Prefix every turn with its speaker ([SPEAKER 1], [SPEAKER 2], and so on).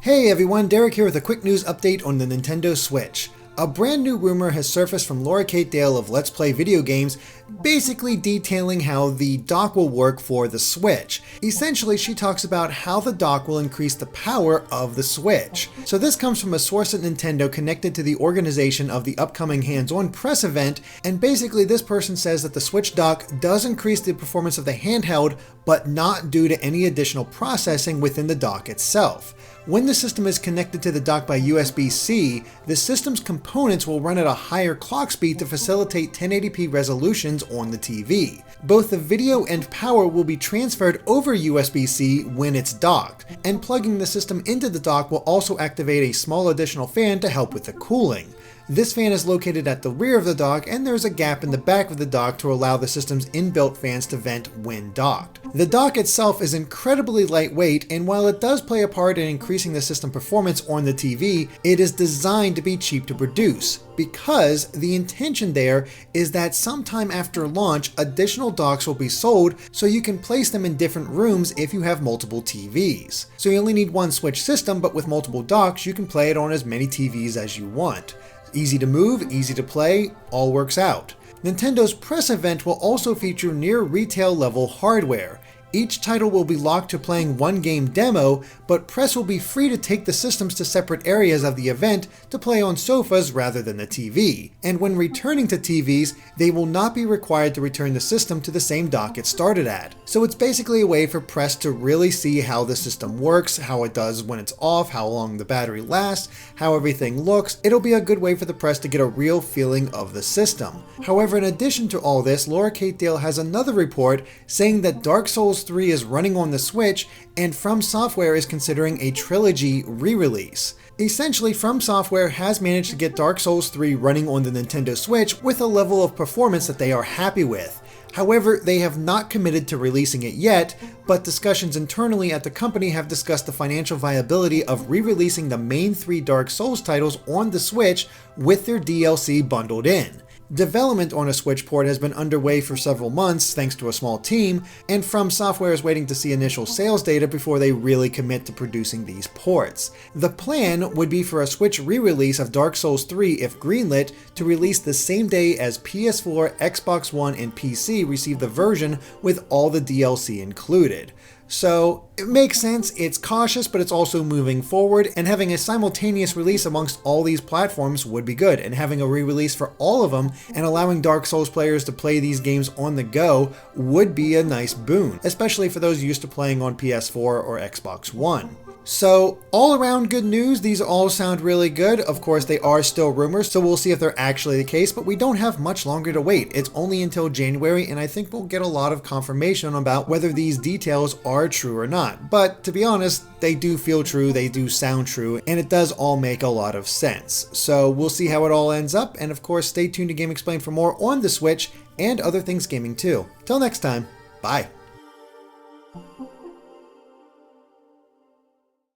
[SPEAKER 1] Hey everyone, Derek here with a quick news update on the Nintendo Switch. A brand new rumor has surfaced from Laura Kate Dale of Let's Play Video Games, basically detailing how the dock will work for the Switch. Essentially, she talks about how the dock will increase the power of the Switch. So this comes from a source at Nintendo connected to the organization of the upcoming hands-on press event, and basically this person says that the Switch dock does increase the performance of the handheld, but not due to any additional processing within the dock itself. When the system is connected to the dock by USB-C, the system's components will run at a higher clock speed to facilitate 1080p resolutions on the TV. Both the video and power will be transferred over USB-C when it's docked, and plugging the system into the dock will also activate a small additional fan to help with the cooling. This fan is located at the rear of the dock, and there's a gap in the back of the dock to allow the system's inbuilt fans to vent when docked. The dock itself is incredibly lightweight, and while it does play a part in increasing the system performance on the TV, it is designed to be cheap to produce, because the intention there is that sometime after launch, additional docks will be sold so you can place them in different rooms if you have multiple TVs. So you only need one Switch system, but with multiple docks, you can play it on as many TVs as you want. Easy to move, easy to play, all works out. Nintendo's press event will also feature near retail level hardware. Each title will be locked to playing one game demo, but press will be free to take the systems to separate areas of the event to play on sofas rather than the TV. And when returning to TVs, they will not be required to return the system to the same dock it started at. So it's basically a way for press to really see how the system works, how it does when it's off, how long the battery lasts, how everything looks. It'll be a good way for the press to get a real feeling of the system. However, in addition to all this, Laura Kate Dale has another report saying that Dark Souls 3 is running on the Switch, and From Software is considering a Trilogy re-release. Essentially, From Software has managed to get Dark Souls 3 running on the Nintendo Switch with a level of performance that they are happy with. However, they have not committed to releasing it yet, but discussions internally at the company have discussed the financial viability of re-releasing the main 3 Dark Souls titles on the Switch with their DLC bundled in. Development on a Switch port has been underway for several months thanks to a small team, and From Software is waiting to see initial sales data before they really commit to producing these ports. The plan would be for a Switch re-release of Dark Souls 3, if greenlit, to release the same day as PS4, Xbox One, and PC receive the version with all the DLC included. So it makes sense, it's cautious, but it's also moving forward, and having a simultaneous release amongst all these platforms would be good, and having a re-release for all of them and allowing Dark Souls players to play these games on the go would be a nice boon, especially for those used to playing on PS4 or Xbox One. So all around good news, these all sound really good. Of course, they are still rumors, so we'll see if they're actually the case, but we don't have much longer to wait. It's only until January, and I think we'll get a lot of confirmation about whether these details are true or not. But to be honest, they do feel true, they do sound true, and it does all make a lot of sense. So we'll see how it all ends up, and of course, stay tuned to Game Explained for more on the Switch and other things gaming too. Till next time, bye.